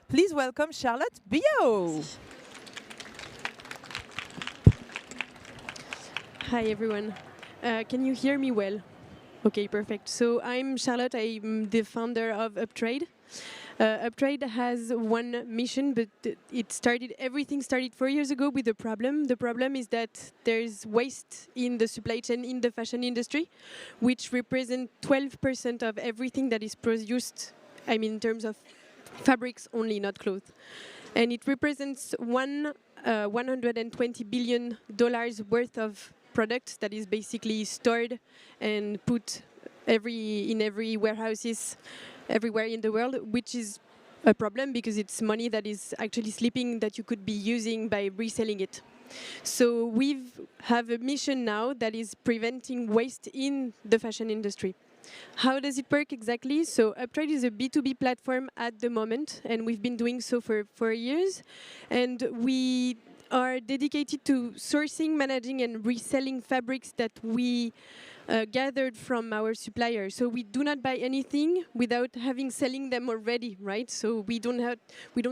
Please welcome Charlotte Bio. Hi, everyone. Can you hear me well? Okay, perfect. So I'm Charlotte. I'm the founder of uptrade. Uptrade has one mission, but everything started 4 years ago with a problem. The problem is that there's waste in the supply chain in the fashion industry, which represent 12% of everything that is produced, I mean, in terms of fabrics only, not clothes. And it represents $120 billion worth of products that is basically stored and put in every warehouses everywhere in the world, which is a problem because it's money that is actually sleeping that you could be using by reselling it. So we have a mission now that is preventing waste in the fashion industry. How does it work exactly? So uptrade is a B2B platform at the moment, and we've been doing so for 4 years. And we are dedicated to sourcing, managing, and reselling fabrics that we gathered from our suppliers. So we do not buy anything without selling them already, right? So we don't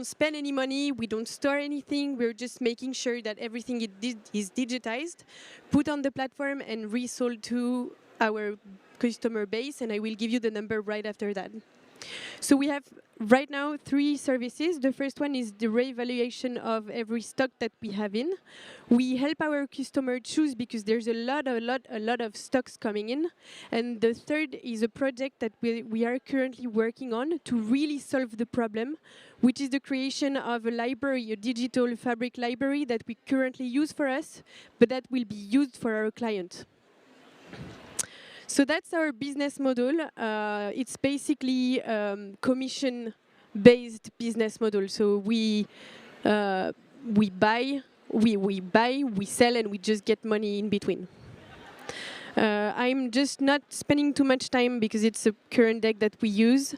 spend any money, we don't store anything. We're just making sure that everything is digitized, put on the platform, and resold to our customer base. And I will give you the number right after that. So we have right now 3 services. The first one is the reevaluation of every stock that we have in. We help our customer choose because there's a lot of stocks coming in. And the third is a project that we are currently working on to really solve the problem, which is the creation of a library, a digital fabric library that we currently use for us, but that will be used for our client. So that's our business model. It's basically commission-based business model. So we buy, we sell, and we just get money in between. I'm just not spending too much time because it's a current deck that we use.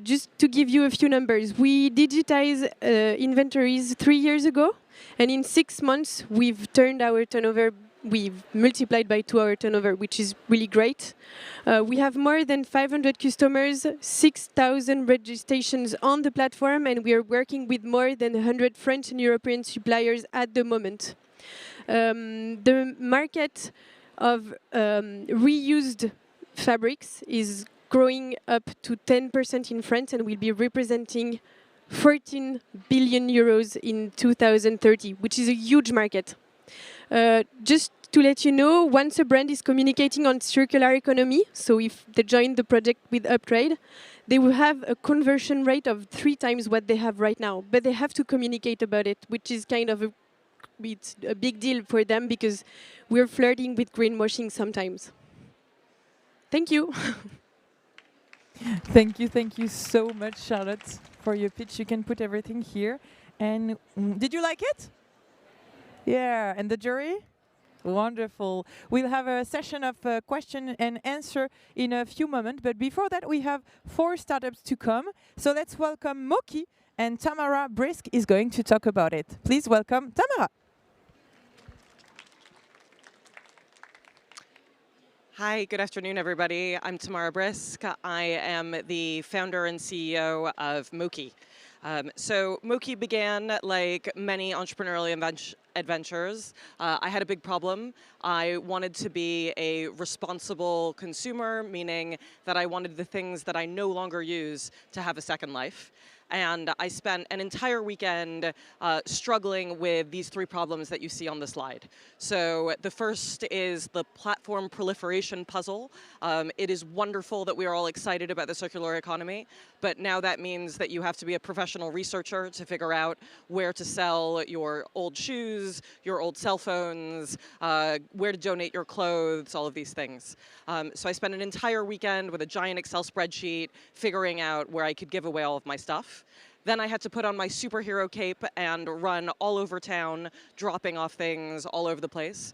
Just to give you a few numbers, we digitized inventories 3 years ago, and in 6 months we've turned our turnover. We've multiplied by 2 our turnover, which is really great. We have more than 500 customers, 6,000 registrations on the platform, and we are working with more than 100 French and European suppliers at the moment. The market of reused fabrics is growing up to 10% in France and will be representing 14 billion euros in 2030, which is a huge market. Just to let you know, once a brand is communicating on circular economy, so if they join the project with uptrade, they will have a conversion rate of 3 times what they have right now. But they have to communicate about it, which is kind of it's a big deal for them because we're flirting with greenwashing sometimes. Thank you. Thank you so much, Charlotte, for your pitch. You can put everything here. And did you like it? Yeah, and the jury? Wonderful. We'll have a session of question and answer in a few moments, but before that we have 4 startups to come. So let's welcome Mokki, and Tamara Brisk is going to talk about it. Please welcome Tamara. Hi, good afternoon, everybody. I'm Tamara Brisk. I am the founder and CEO of Mokki. So Mokki began like many entrepreneurial adventures. I had a big problem. I wanted to be a responsible consumer, meaning that I wanted the things that I no longer use to have a second life. And I spent an entire weekend struggling with these 3 problems that you see on the slide. So the first is the platform proliferation puzzle. It is wonderful that we are all excited about the circular economy, but now that means that you have to be a professional researcher to figure out where to sell your old shoes, your old cell phones, where to donate your clothes, all of these things. So I spent an entire weekend with a giant Excel spreadsheet figuring out where I could give away all of my stuff. Then I had to put on my superhero cape and run all over town, dropping off things all over the place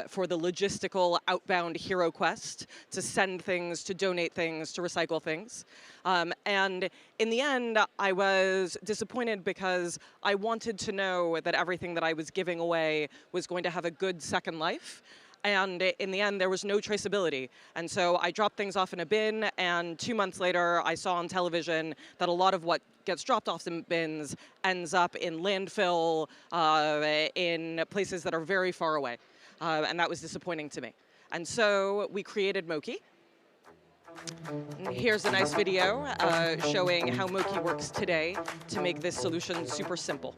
for the logistical outbound hero quest to send things, to donate things, to recycle things. And in the end, I was disappointed because I wanted to know that everything that I was giving away was going to have a good second life. And in the end, there was no traceability. And so I dropped things off in a bin, and 2 months later, I saw on television that a lot of what gets dropped off in bins ends up in landfill, in places that are very far away. And that was disappointing to me. And so we created Mokki. Here's a nice video showing how Mokki works today to make this solution super simple.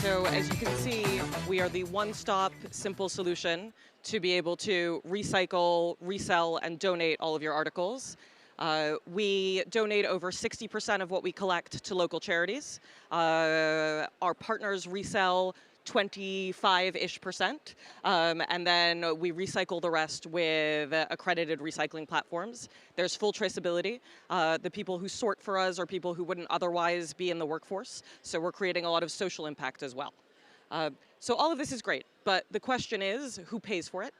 So as you can see, we are the one-stop simple solution to be able to recycle, resell, and donate all of your articles. We donate over 60% of what we collect to local charities. Our partners resell 25-ish%, and then we recycle the rest with accredited recycling platforms. There's full traceability. The people who sort for us are people who wouldn't otherwise be in the workforce, so we're creating a lot of social impact as well. So all of this is great, but the question is, who pays for it?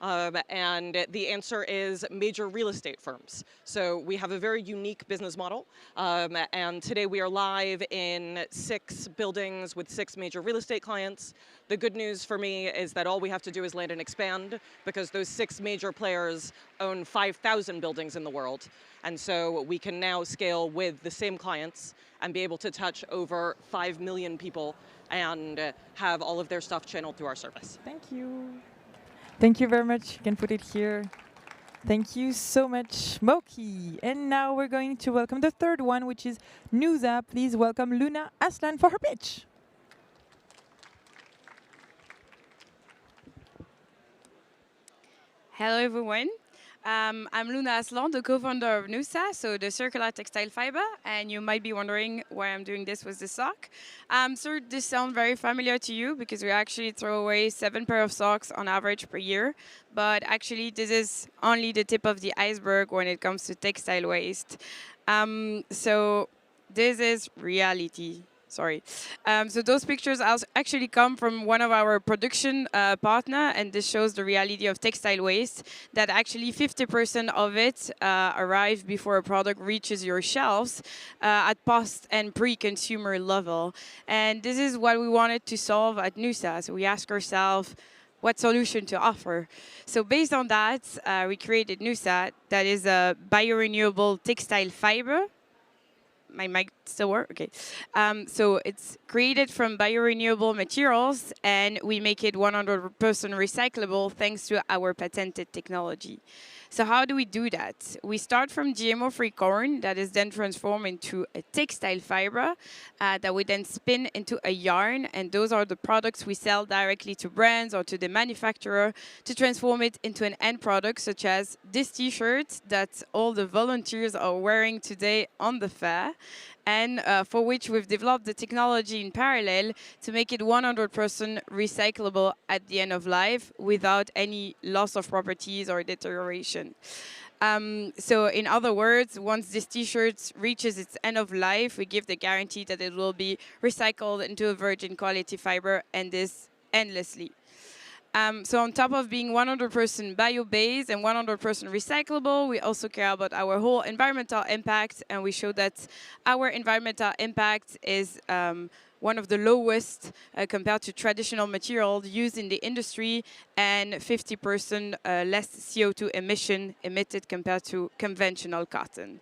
And the answer is major real estate firms. So we have a very unique business model, and today we are live in 6 buildings with 6 major real estate clients. The good news for me is that all we have to do is land and expand, because those 6 major players own 5,000 buildings in the world. And so we can now scale with the same clients and be able to touch over 5 million people and have all of their stuff channeled through our service. Thank you. Thank you very much. You can put it here. Thank you so much, Mokki. And now we're going to welcome the third one, which is NOOSA. Please welcome Luna Aslan for her pitch. Hello, everyone. I'm Luna Aslan, the co-founder of NOOSA, so the circular textile fiber, and you might be wondering why I'm doing this with the sock. So this sounds very familiar to you because we actually throw away 7 pairs of socks on average per year, but actually this is only the tip of the iceberg when it comes to textile waste. So this is reality. Sorry. So those pictures actually come from one of our production partner, and this shows the reality of textile waste, that actually 50% of it arrive before a product reaches your shelves at post and pre-consumer level. And this is what we wanted to solve at NOOSA. So we ask ourselves, what solution to offer? So based on that, we created NOOSA, that is a biorenewable textile fiber. My mic still work? Okay. So it's created from biorenewable materials, and we make it 100% recyclable thanks to our patented technology. So how do we do that? We start from GMO-free corn that is then transformed into a textile fiber that we then spin into a yarn, and those are the products we sell directly to brands or to the manufacturer to transform it into an end product, such as this t-shirt that all the volunteers are wearing today on the fair, and for which we've developed the technology in parallel to make it 100% recyclable at the end of life without any loss of properties or deterioration. So in other words, once this t-shirt reaches its end of life, we give the guarantee that it will be recycled into a virgin quality fiber, and this endlessly. So on top of being 100% bio-based and 100% recyclable, we also care about our whole environmental impact, and we show that our environmental impact is one of the lowest compared to traditional materials used in the industry, and 50% less CO2 emission emitted compared to conventional cotton.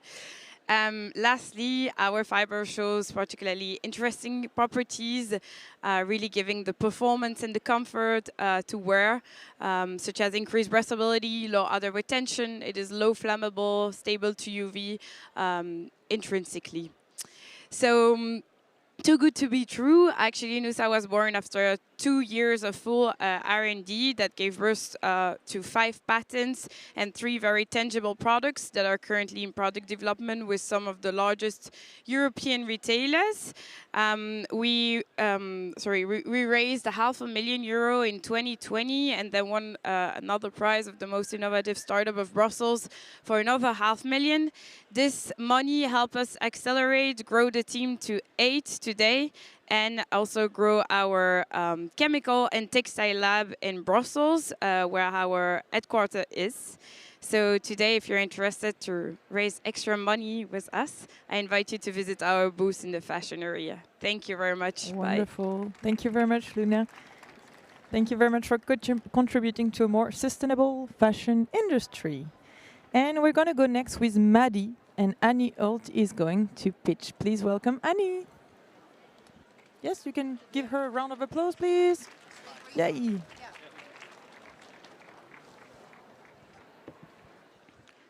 Lastly, our fiber shows particularly interesting properties, really giving the performance and the comfort to wear, such as increased breathability, low odor retention. It is low flammable, stable to UV intrinsically. So, too good to be true. Actually, NOOSA was born after 2 years of full R&D that gave birth to 5 patents and 3 very tangible products that are currently in product development with some of the largest European retailers. We raised €500,000 in 2020 and then won another prize of the most innovative startup of Brussels for another $500,000. This money helped us accelerate, grow the team to 8 today, and also grow our chemical and textile lab in Brussels, where our headquarters is. So today, if you're interested to raise extra money with us, I invite you to visit our booth in the fashion area. Thank you very much. Wonderful. Bye. Thank you very much, Luna. Thank you very much for contributing to a more sustainable fashion industry. And we're going to go next with MＡDI, and Annie Holt is going to pitch. Please welcome Annie. Yes, you can give her a round of applause, please. Yay.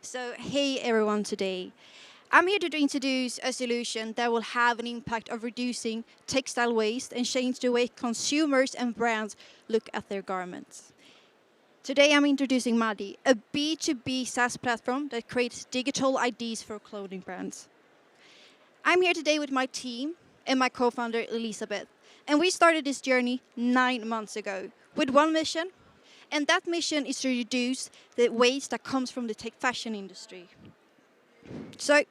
So, hey everyone today. I'm here to introduce a solution that will have an impact of reducing textile waste and change the way consumers and brands look at their garments. Today I'm introducing MＡDI, a B2B SaaS platform that creates digital IDs for clothing brands. I'm here today with my team and my co-founder Elizabeth, and we started this journey 9 months ago with one mission, and that mission is to reduce the waste that comes from the fashion industry. So,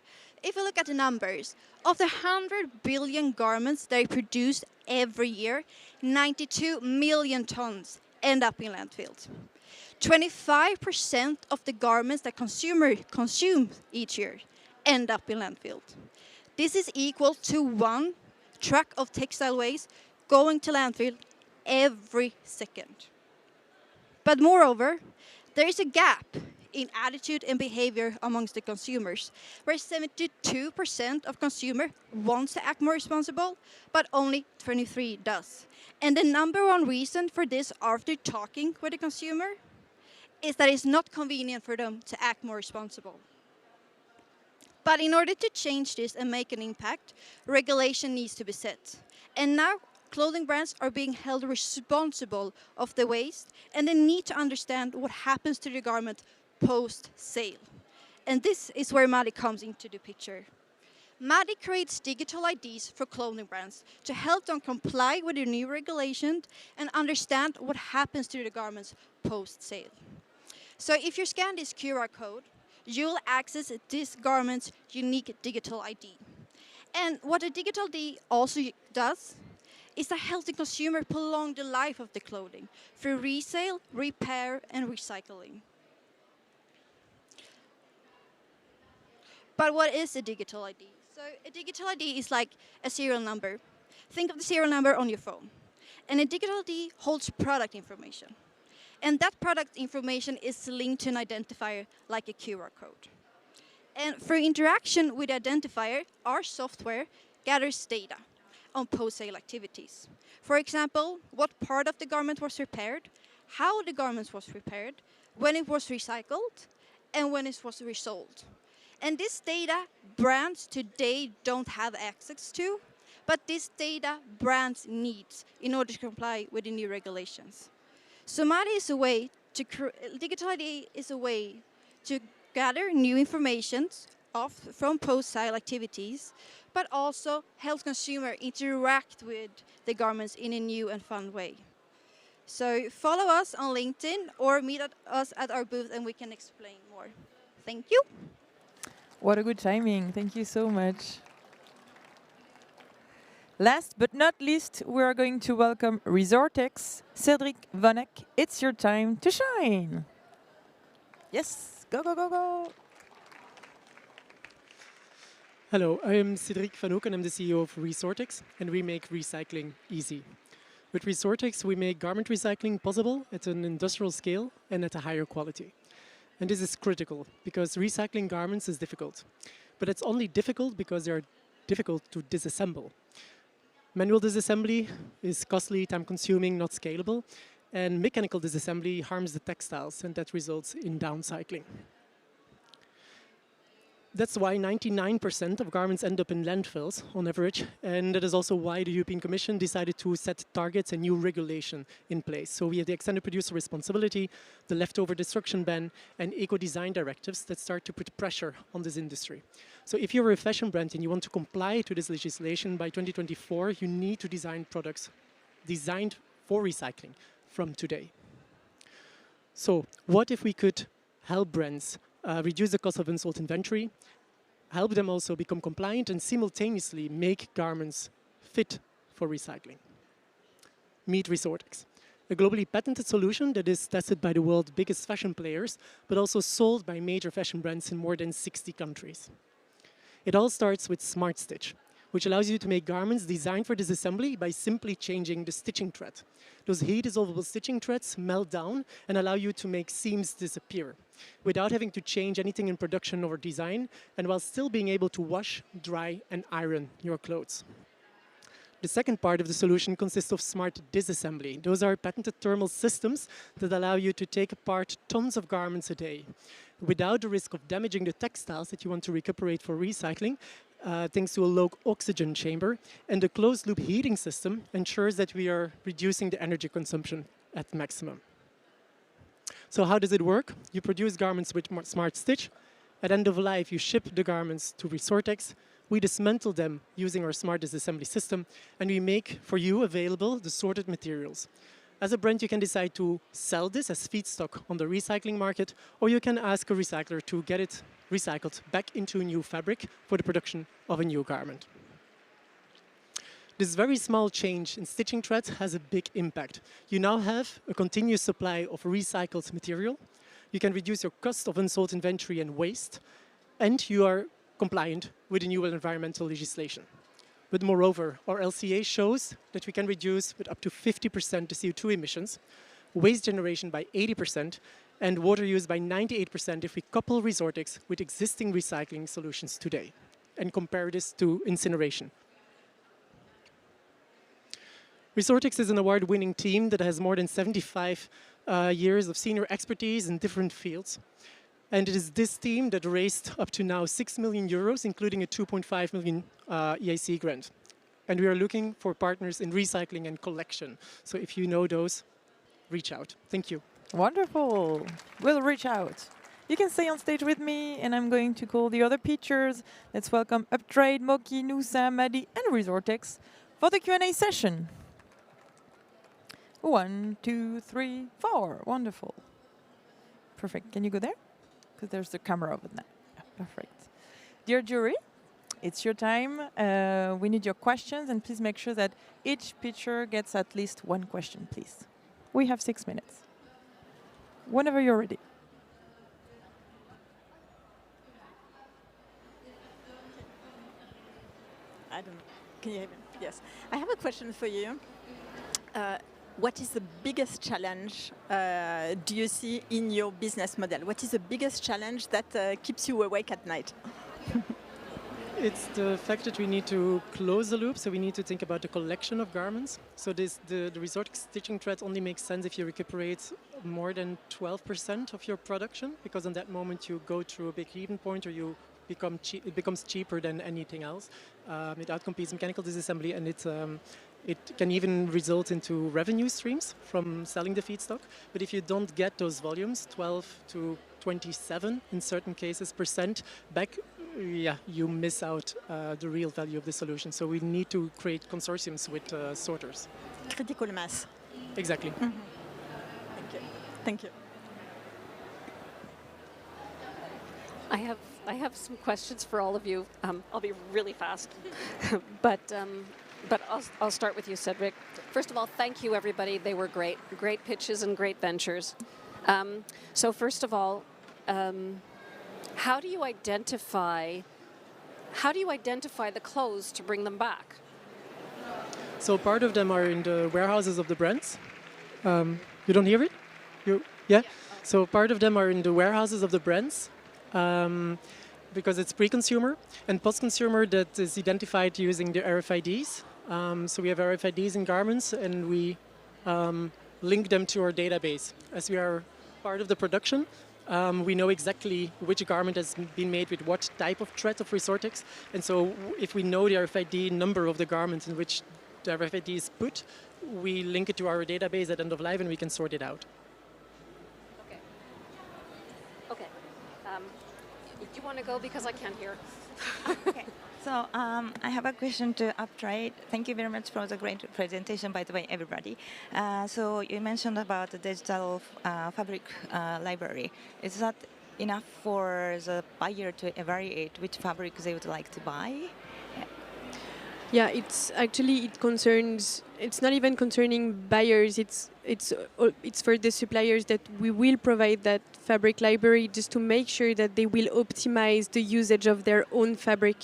if you look at the numbers, of the 100 billion garments that are produced every year, 92 million tons end up in landfills. 25% of the garments that consumers consume each year end up in landfills. This is equal to 1 truck of textile waste going to landfill every second. But moreover, there is a gap in attitude and behavior amongst the consumers, where 72% of consumers want to act more responsible, but only 23% does. And the number one reason for this, after talking with the consumer, is that it's not convenient for them to act more responsible. But in order to change this and make an impact, regulation needs to be set. And now clothing brands are being held responsible of the waste, and they need to understand what happens to the garment post-sale. And this is where MADI comes into the picture. MADI creates digital IDs for clothing brands to help them comply with the new regulation and understand what happens to the garments post-sale. So if you scan this QR code, you'll access this garment's unique digital ID. And what a digital ID also does is that helps the consumer prolong the life of the clothing through resale, repair, and recycling. But what is a digital ID? So a digital ID is like a serial number. Think of the serial number on your phone. And a digital ID holds product information. And that product information is linked to an identifier like a QR code. And through interaction with the identifier, our software gathers data on post-sale activities. For example, what part of the garment was repaired, how the garment was repaired, when it was recycled, and when it was resold. And this data brands today don't have access to, but this data brands need in order to comply with the new regulations. So MADI is a way to digital ID is a way to gather new information from post-sale activities, but also help consumers interact with the garments in a new and fun way. So follow us on LinkedIn or meet us at our booth and we can explain more. Thank you. What a good timing. Thank you so much. Last but not least, we are going to welcome Resortecs. Cedric Vonek, it's your time to shine. Yes, go, go, go, go. Hello, I am Cedric Van Ook and I'm the CEO of Resortecs, and we make recycling easy. With Resortecs, we make garment recycling possible at an industrial scale and at a higher quality. And this is critical because recycling garments is difficult. But it's only difficult because they are difficult to disassemble. Manual disassembly is costly, time-consuming, not scalable, and mechanical disassembly harms the textiles, and that results in downcycling. that's why 99% of garments end up in landfills on average, and that is also why the European Commission decided to set targets and new regulation in place. So we have the extended producer responsibility, the leftover destruction ban, and eco-design directives that start to put pressure on this industry. So if you're a fashion brand and you want to comply to this legislation by 2024, you need to design products designed for recycling from today. So what if we could help brands reduce the cost of unsold inventory, help them also become compliant, and simultaneously make garments fit for recycling? Meet Resortecs, a globally patented solution that is tested by the world's biggest fashion players, but also sold by major fashion brands in more than 60 countries. It all starts with Smart Stitch, which allows you to make garments designed for disassembly by simply changing the stitching thread. Those heat-dissolvable stitching threads melt down and allow you to make seams disappear without having to change anything in production or design, and while still being able to wash, dry, and iron your clothes. The second part of the solution consists of smart disassembly. Those are patented thermal systems that allow you to take apart tons of garments a day without the risk of damaging the textiles that you want to recuperate for recycling, thanks to a low oxygen chamber. And the closed-loop heating system ensures that we are reducing the energy consumption at maximum. So how does it work? You produce garments with Smart Stitch. At end of life, you ship the garments to Resortecs. We dismantle them using our smart disassembly system, and we make for you available the sorted materials. As a brand, you can decide to sell this as feedstock on the recycling market, or you can ask a recycler to get it recycled back into a new fabric for the production of a new garment. This very small change in stitching thread has a big impact. You now have a continuous supply of recycled material. You can reduce your cost of unsold inventory and waste, and you are compliant with the new environmental legislation. But moreover, our LCA shows that we can reduce with up to 50% the CO2 emissions, waste generation by 80%, and water use by 98% if we couple Resortecs with existing recycling solutions today and compare this to incineration. Resortecs is an award-winning team that has more than 75 years of senior expertise in different fields. And it is this team that raised up to now 6 million euros, including a 2.5 million EIC grant. And we are looking for partners in recycling and collection. So if you know those, reach out. Thank you. Wonderful. We'll reach out. You can stay on stage with me, and I'm going to call the other pitchers. Let's welcome Uptrade, Mokki, NOOSA, MΑDI, and Resortecs for the Q&A session. 1, 2, 3, 4. Wonderful. Perfect. Can you go there? Because there's the camera over there. Yeah, perfect. Dear jury, it's your time. We need your questions, and please make sure that each pitcher gets at least one question, please. We have 6 minutes. Whenever you're ready. I don't know. Can you hear me? Yes. I have a question for you. What is the biggest challenge do you see in your business model? What is the biggest challenge that keeps you awake at night? It's the fact that we need to close the loop, so we need to think about the collection of garments. So the Resortecs stitching thread only makes sense if you recuperate more than 12% of your production, because on that moment you go through a big even point, or you it becomes cheaper than anything else. It outcompetes mechanical disassembly, and it can even result into revenue streams from selling the feedstock. But if you don't get those volumes, 12 to 27 in certain cases % back, you miss out the real value of the solution. So we need to create consortiums with sorters. Critical mass. Exactly. Mm-hmm. Thank you. Thank you. I have some questions for all of you. I'll be really fast, but I'll start with you, Cedric. First of all, thank you, everybody. They were great pitches and great ventures. So first of all, how do you identify the clothes to bring them back? So part of them are in the warehouses of the brands. You don't hear it? Yeah? So part of them are in the warehouses of the brands. Because it's pre-consumer and post-consumer that is identified using the RFIDs. So we have RFIDs in garments, and we link them to our database. As we are part of the production, we know exactly which garment has been made with what type of thread of Resortecs. And so if we know the RFID number of the garment in which the RFID is put, we link it to our database at end of life and we can sort it out. Okay. Okay. Do you want to go because I can't hear? Okay. So I have a question to uptrade. Thank you very much for the great presentation, by the way, everybody. So you mentioned about the digital fabric library. Is that enough for the buyer to evaluate which fabric they would like to buy? Yeah, it's actually it's not even concerning buyers. It's for the suppliers that we will provide that fabric library just to make sure that they will optimize the usage of their own fabric.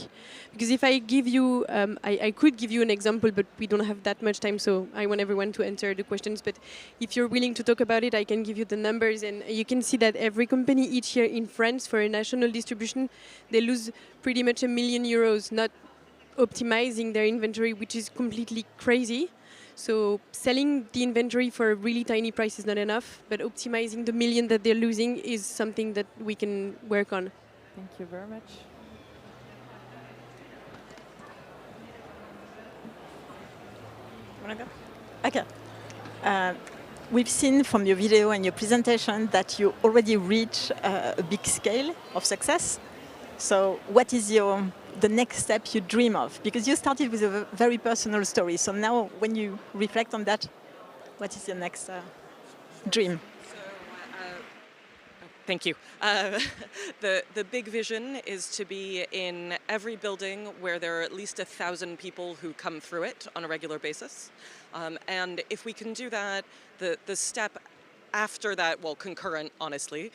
Because if I give you, I could give you an example, but we don't have that much time, so I want everyone to answer the questions. But if you're willing to talk about it, I can give you the numbers, and you can see that every company each year in France for a national distribution, they lose pretty much €1 million, not optimizing their inventory, which is completely crazy. So selling the inventory for a really tiny price is not enough, but optimizing the million that they're losing is something that we can work on. Thank you very much. Wanna go? Okay. We've seen from your video and your presentation that you already reach a big scale of success. So what is the next step you dream of? Because you started with a very personal story. So now when you reflect on that, what is your next dream? Thank you. The big vision is to be in every building where there are at least 1,000 people who come through it on a regular basis. And if we can do that, the step after that, well, concurrent, honestly,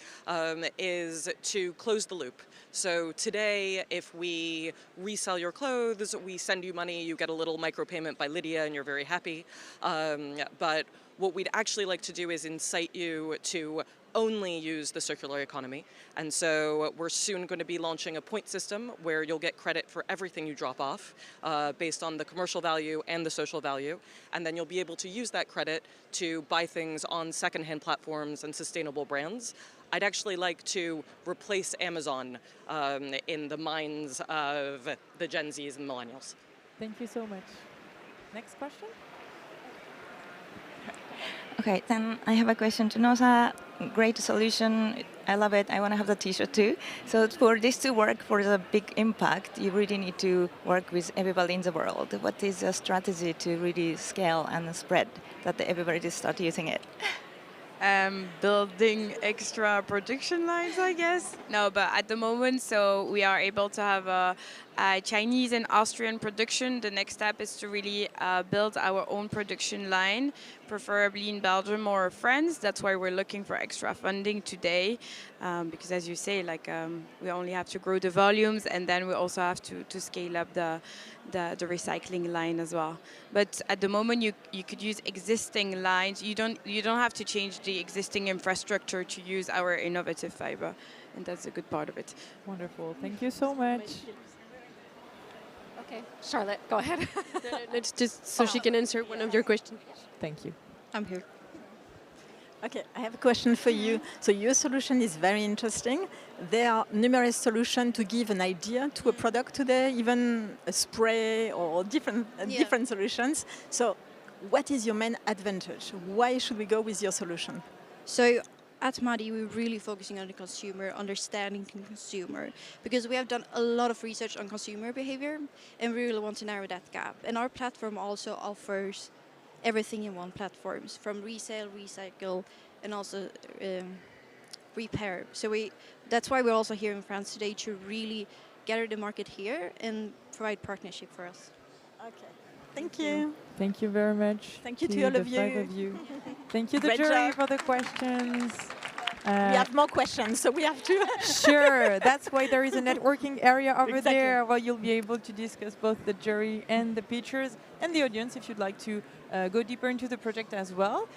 is to close the loop. So today, if we resell your clothes, we send you money, you get a little micropayment by Lydia, and you're very happy. But what we'd actually like to do is incite you to only use the circular economy. And so we're soon going to be launching a point system where you'll get credit for everything you drop off based on the commercial value and the social value. And then you'll be able to use that credit to buy things on secondhand platforms and sustainable brands. I'd actually like to replace Amazon in the minds of the Gen Zs and millennials. Thank you so much. Next question? Okay, then I have a question to NOOSA. Great solution. I love it. I want to have the t-shirt too. So for this to work for the big impact, you really need to work with everybody in the world. What is your strategy to really scale and spread that everybody start using it? Building extra production lines, I guess. No, but at the moment, so we are able to have a Chinese and Austrian production. The next step is to really build our own production line, preferably in Belgium or France. That's why we're looking for extra funding today, because as you say, like we only have to grow the volumes, and then we also have to scale up the recycling line as well. But at the moment, you could use existing lines. You don't have to change the existing infrastructure to use our innovative fiber, and that's a good part of it. Wonderful. Thank you so much. Okay, Charlotte, go ahead. Let's just so she can answer one of your questions. Thank you. I'm here. Okay, I have a question for you. So your solution is very interesting. There are numerous solutions to give an idea to a product today, even a spray or different solutions. So what is your main advantage? Why should we go with your solution? So at MΑDI, we're really focusing on the consumer, understanding the consumer, because we have done a lot of research on consumer behavior, and we really want to narrow that gap. And our platform also offers everything in one platform, from resale, recycle, and also repair. So that's why we're also here in France today, to really gather the market here and provide partnership for us. Okay, thank you. Thank you very much. Thank you to all of the 5 of you. Thank you, the Great jury, job. for the questions. We have more questions, so we have to. Sure, that's why there is a networking area over Exactly. there where you'll be able to discuss both the jury and the pitchers and the audience if you'd like to go deeper into the project as well.